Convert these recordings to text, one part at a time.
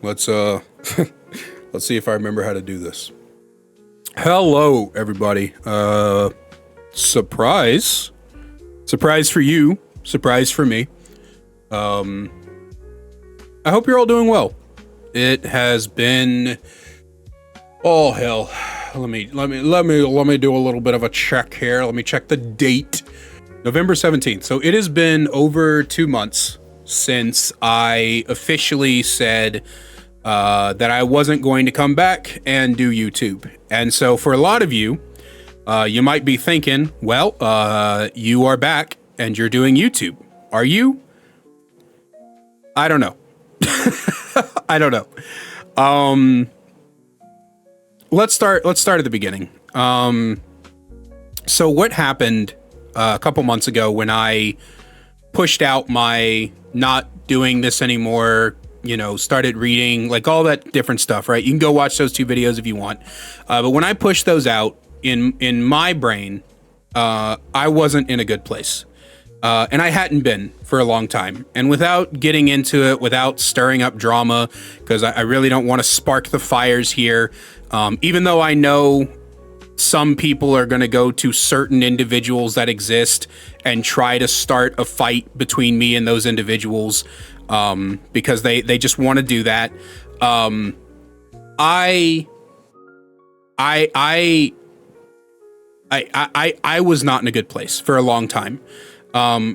Let's let's see if I remember how to do this. Hello, everybody. Surprise for you. Surprise for me. I hope you're all doing well. It has been, oh hell. Let me do a little bit of a check here. Let me check the date. November 17th. So it has been over 2 months since I officially said that I wasn't going to come back and do YouTube. And so for a lot of you, you might be thinking, well, you are back and you're doing YouTube. Are you? I don't know. I don't know. Let's start at the beginning. So what happened a couple months ago when I pushed out my not doing this anymore, started reading, like all that different stuff, right? You can go watch those 2 videos if you want. But when I pushed those out in my brain, I wasn't in a good place. And I hadn't been for a long time. And without getting into it, without stirring up drama, because I really don't want to spark the fires here, even though I know some people are going to go to certain individuals that exist and try to start a fight between me and those individuals, because they just want to do that. I was not in a good place for a long time.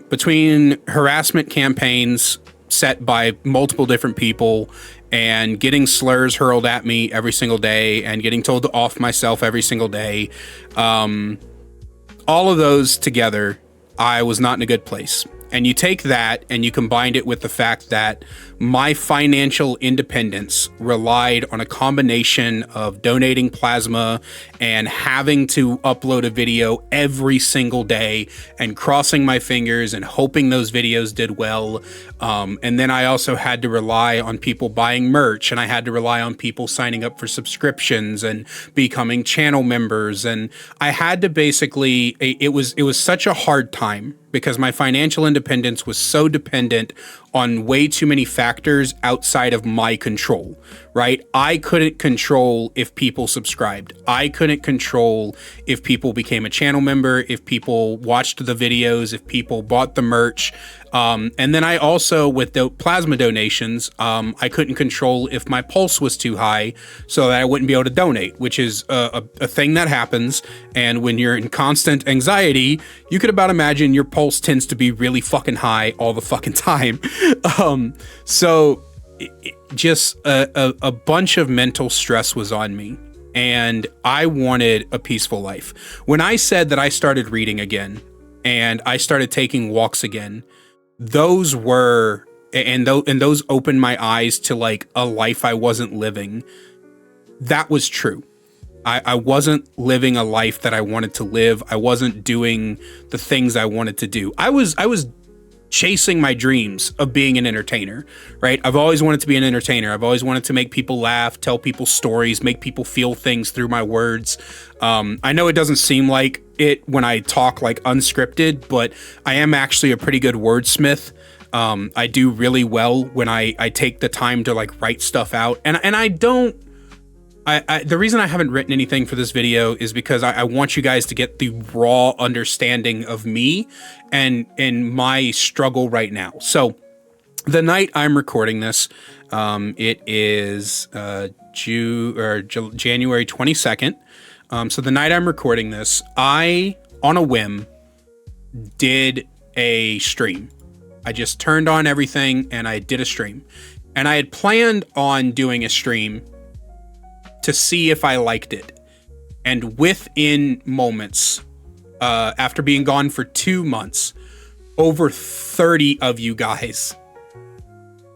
Between harassment campaigns set by multiple different people and getting slurs hurled at me every single day and getting told to off myself every single day, all of those together, I was not in a good place. And you take that and you combine it with the fact that my financial independence relied on a combination of donating plasma and having to upload a video every single day and crossing my fingers and hoping those videos did well. And then I also had to rely on people buying merch, and I had to rely on people signing up for subscriptions and becoming channel members. And I had to basically, it was such a hard time because my financial independence was so dependent on way too many factors outside of my control, right? I couldn't control if people subscribed. I couldn't control if people became a channel member, if people watched the videos, if people bought the merch. And then I also, with the plasma donations, I couldn't control if my pulse was too high so that I wouldn't be able to donate, which is a thing that happens. And when you're in constant anxiety, you could about imagine your pulse tends to be really fucking high all the fucking time. So just a bunch of mental stress was on me, and I wanted a peaceful life. When I said that I started reading again and I started taking walks again, those were, and those opened my eyes to like a life I wasn't living. That was true. I wasn't living a life that I wanted to live. I wasn't doing the things I wanted to do. I was chasing my dreams of being an entertainer, right? I've always wanted to be an entertainer. I've always wanted to make people laugh, tell people stories, make people feel things through my words. I know it doesn't seem like it when I talk like unscripted, but I am actually a pretty good wordsmith. I do really well when I take the time to like write stuff out. And I don't, the reason I haven't written anything for this video is because I want you guys to get the raw understanding of me and my struggle right now. So the night I'm recording this, it is January 22nd. So the night I'm recording this, I, on a whim, did a stream. I just turned on everything and I did a stream. And I had planned on doing a stream to see if I liked it. And within moments, after being gone for 2 months, over 30 of you guys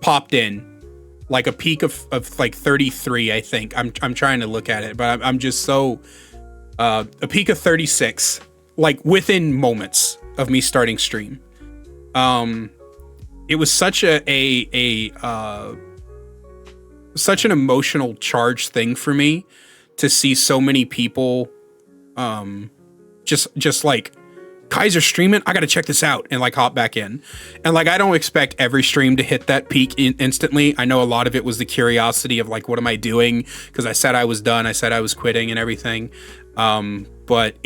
popped in, like a peak of like 33, I think. I'm trying to look at it, but I'm just so, a peak of 36, like within moments of me starting stream. It was such such an emotional charged thing for me to see so many people just like Kaiser streaming, I gotta check this out, and like hop back in. And like, I don't expect every stream to hit that peak instantly. I know a lot of it was the curiosity of like, what am I doing? Because I said I was done, I said I was quitting and everything. But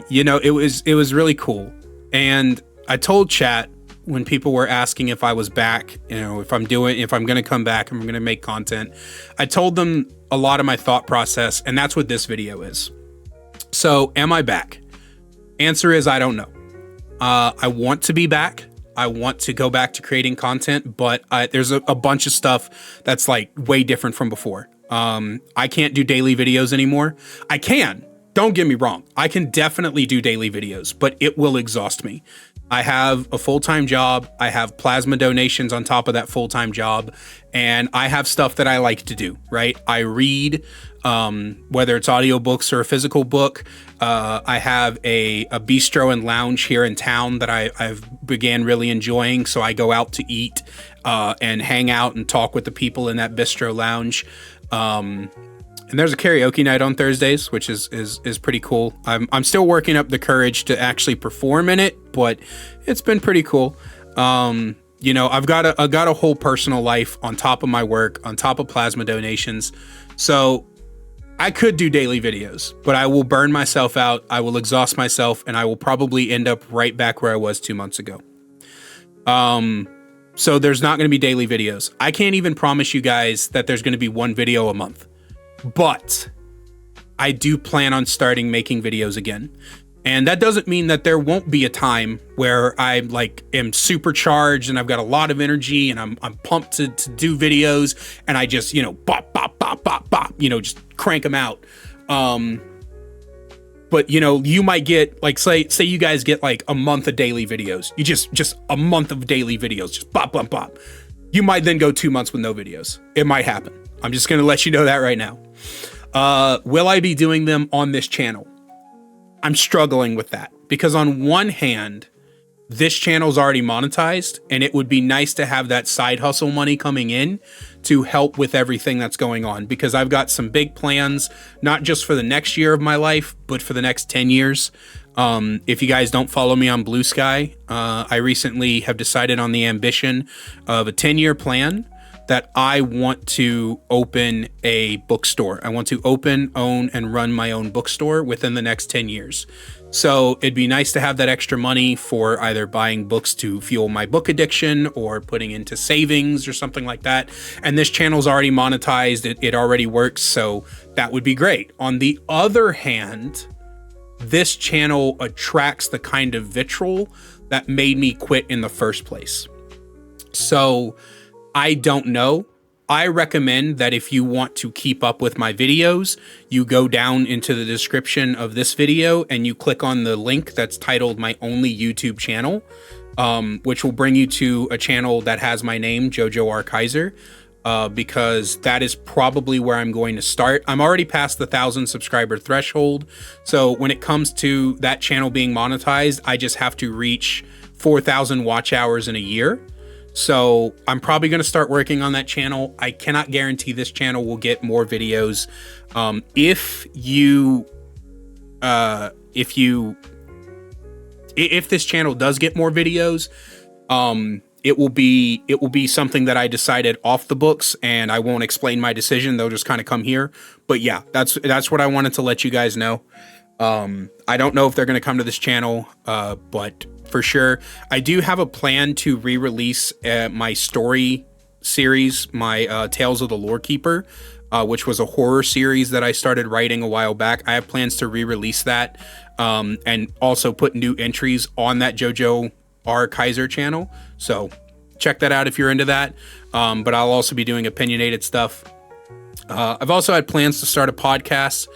you know, it was really cool. And I told chat when people were asking if I was back, you know, if I'm gonna come back and I'm gonna make content, I told them a lot of my thought process, and that's what this video is. So, am I back? Answer is I don't know. I want to be back. I want to go back to creating content, but there's a bunch of stuff that's like way different from before. I can't do daily videos anymore. I can. Don't get me wrong. I can definitely do daily videos, but it will exhaust me. I have a full-time job. I have plasma donations on top of that full-time job, and I have stuff that I like to do, right? I read, whether it's audiobooks or a physical book. I have a bistro and lounge here in town that I've began really enjoying. So I go out to eat and hang out and talk with the people in that bistro lounge. And there's a karaoke night on Thursdays, which is pretty cool. I'm still working up the courage to actually perform in it, but it's been pretty cool. You know, I've got a whole personal life on top of my work, on top of plasma donations. So I could do daily videos, but I will burn myself out. I will exhaust myself, and I will probably end up right back where I was 2 months ago. So there's not going to be daily videos. I can't even promise you guys that there's going to be one video a month. But I do plan on starting making videos again. And that doesn't mean that there won't be a time where I like am supercharged and I've got a lot of energy and I'm pumped to do videos, and I just, you know, bop, bop, bop, bop, bop, you know, just crank them out. But you know, you might get like, say you guys get like a month of daily videos. You just a month of daily videos, just bop, bop, bop. You might then go 2 months with no videos. It might happen. I'm just going to let you know that right now. Will I be doing them on this channel? I'm struggling with that because on one hand, this channel's already monetized, and it would be nice to have that side hustle money coming in to help with everything that's going on, because I've got some big plans, not just for the next year of my life, but for the next 10 years. If you guys don't follow me on Blue Sky, I recently have decided on the ambition of a 10-year plan that I want to open a bookstore. I want to open, own, and run my own bookstore within the next 10 years. So it'd be nice to have that extra money for either buying books to fuel my book addiction or putting into savings or something like that. And this channel's already monetized. It already works. So that would be great. On the other hand, this channel attracts the kind of vitriol that made me quit in the first place. So I don't know. I recommend that if you want to keep up with my videos, you go down into the description of this video and you click on the link that's titled My Only YouTube Channel, which will bring you to a channel that has my name, Jojo R. Kaiser, because that is probably where I'm going to start. I'm already past the 1,000 subscriber threshold. So when it comes to that channel being monetized, I just have to reach 4,000 watch hours in a year. So I'm probably going to start working on that channel. I cannot guarantee this channel will get more videos. If this channel does get more videos, it will be something that I decided off the books, and I won't explain my decision. They'll just kind of come here. But yeah, that's what I wanted to let you guys know. I don't know if they're going to come to this channel, but for sure, I do have a plan to re-release my story series, my Tales of the Lore Keeper, which was a horror series that I started writing a while back. I have plans to re-release that, and also put new entries on that Jojo R. Kaiser channel. So check that out if you're into that. But I'll also be doing opinionated stuff. I've also had plans to start a podcast.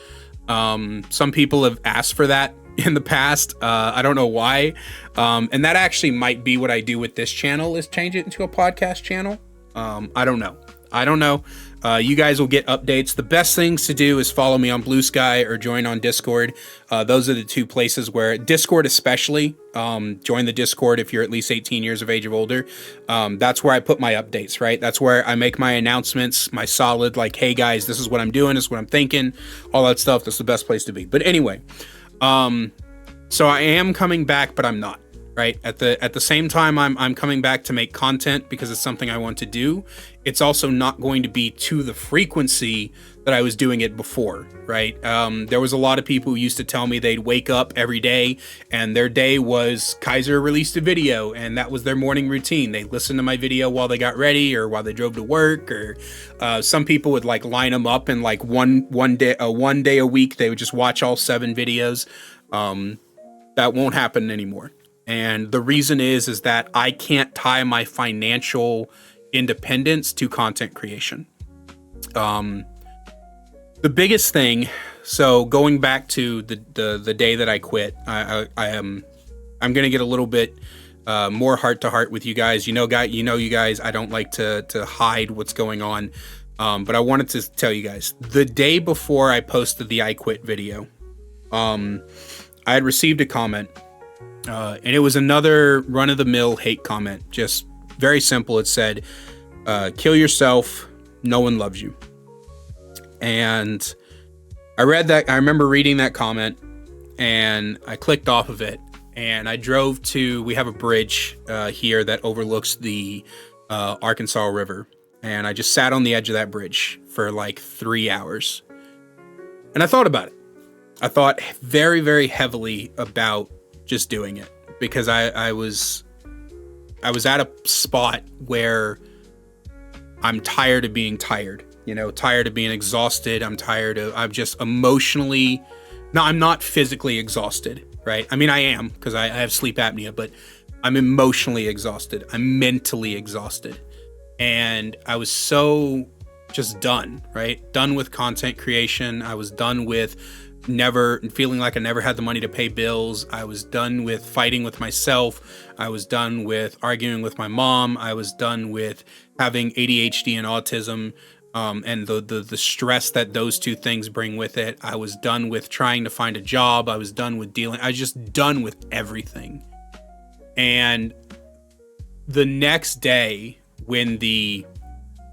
Some people have asked for that in the past. I don't know why. And that actually might be what I do with this channel, is change it into a podcast channel. I don't know. You guys will get updates. The best things to do is follow me on Blue Sky or join on Discord. Those are the two places where Discord, especially, join the Discord if you're at least 18 years of age or older. That's where I put my updates, right? That's where I make my announcements, my solid, like, hey guys, this is what I'm doing, this is what I'm thinking, all that stuff. That's the best place to be. But anyway, So I am coming back, but I'm not. Right at the same time, I'm coming back to make content because it's something I want to do. It's also not going to be to the frequency that I was doing it before. Right? There was a lot of people who used to tell me they'd wake up every day and their day was Kaiser released a video and that was their morning routine. They listened to my video while they got ready or while they drove to work. Or some people would like line them up and like one day a week they would just watch all 7 videos. That won't happen anymore. And the reason is that I can't tie my financial independence to content creation. The biggest thing, so going back to the day that I quit, I'm going to get a little bit more heart to heart with you guys. You guys, I don't like to hide what's going on. But I wanted to tell you guys, the day before I posted the I quit video, I had received a comment. And it was another run-of-the-mill hate comment. Just very simple. It said, kill yourself. No one loves you. And I read that. I remember reading that comment and I clicked off of it and I drove to, we have a bridge here that overlooks the Arkansas River. And I just sat on the edge of that bridge for like 3 hours. And I thought about it. I thought very, very heavily about just doing it because I was at a spot where I'm tired of being tired, tired of being exhausted. I'm just emotionally, no, I'm not physically exhausted, right? I mean, I am because I have sleep apnea, but I'm emotionally exhausted. I'm mentally exhausted. And I was so just done, right? Done with content creation. I was done with feeling like I never had the money to pay bills. I was done with fighting with myself. I was done with arguing with my mom. I was done with having ADHD and autism, and the stress that those two things bring with it. I was done with trying to find a job. I was done with I was just done with everything. And the next day, when the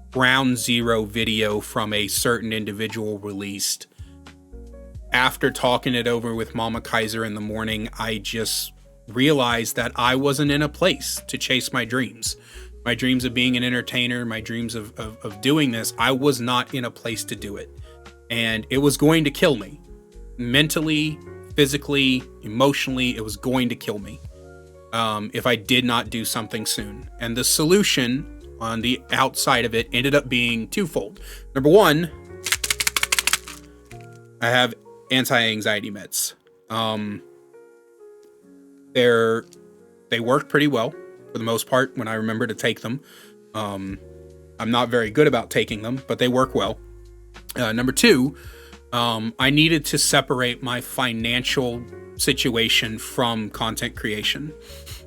Ground Zero video from a certain individual released, after talking it over with Mama Kaiser in the morning, I just realized that I wasn't in a place to chase my dreams. My dreams of being an entertainer, my dreams of doing this, I was not in a place to do it. And it was going to kill me. Mentally, physically, emotionally, it was going to kill me if I did not do something soon. And the solution on the outside of it ended up being twofold. Number one, I have anti-anxiety meds. They work pretty well for the most part when I remember to take them. I'm not very good about taking them, but they work well. Number two, I needed to separate my financial situation from content creation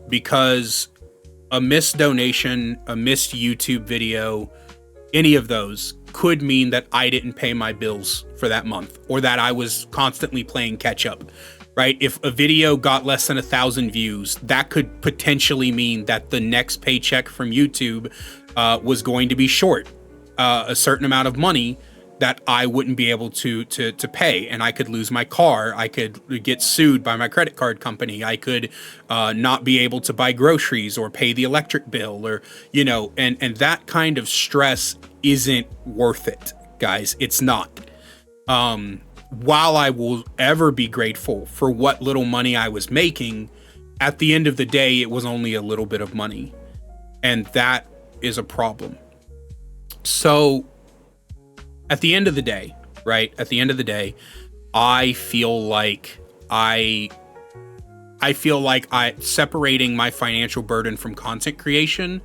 because a missed donation, a missed YouTube video, any of those could mean that I didn't pay my bills for that month or that I was constantly playing catch up, right? If a video got less than 1,000 views, that could potentially mean that the next paycheck from YouTube was going to be short a certain amount of money that I wouldn't be able to pay, and I could lose my car. I could get sued by my credit card company. I could not be able to buy groceries or pay the electric bill, or and that kind of stress isn't worth it, guys. It's not. While I will ever be grateful for what little money I was making, at the end of the day, it was only a little bit of money, and that is a problem. So at the end of the day, right? At the end of the day, I feel like separating my financial burden from content creation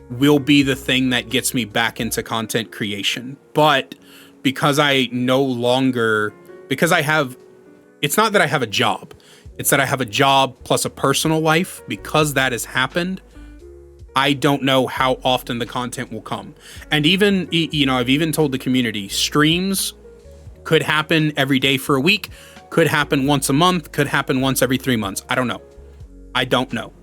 will be the thing that gets me back into content creation. But because it's not that I have a job, it's that I have a job plus a personal life. Because that has happened, I don't know how often the content will come. And even, I've even told the community, streams could happen every day for a week, could happen once a month, could happen once every 3 months. I don't know.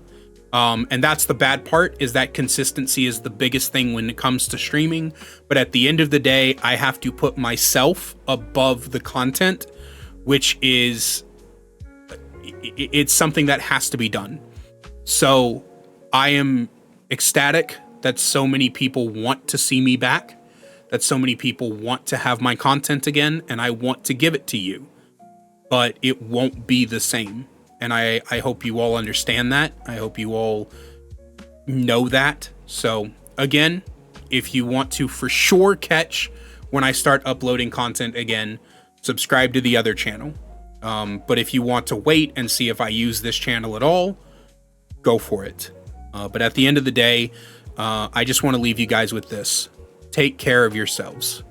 And that's the bad part, is that consistency is the biggest thing when it comes to streaming. But at the end of the day, I have to put myself above the content, which is it's something that has to be done. So I am ecstatic that so many people want to see me back, that so many people want to have my content again, and I want to give it to you. But it won't be the same. And I hope you all understand that. I hope you all know that. So again, if you want to for sure catch when I start uploading content again, subscribe to the other channel. But if you want to wait and see if I use this channel at all, go for it. But at the end of the day, I just want to leave you guys with this. Take care of yourselves.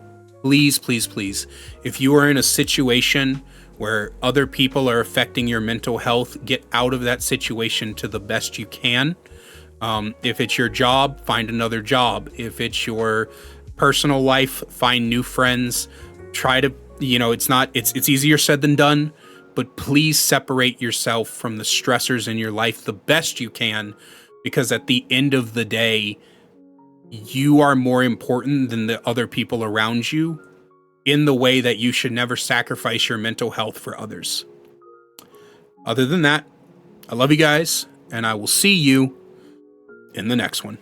Please, please, please. If you are in a situation where other people are affecting your mental health, get out of that situation to the best you can. If it's your job, find another job. If it's your personal life, find new friends. Try to, it's easier said than done, but please separate yourself from the stressors in your life the best you can, because at the end of the day, you are more important than the other people around you, in the way that you should never sacrifice your mental health for others. Other than that, I love you guys, and I will see you in the next one.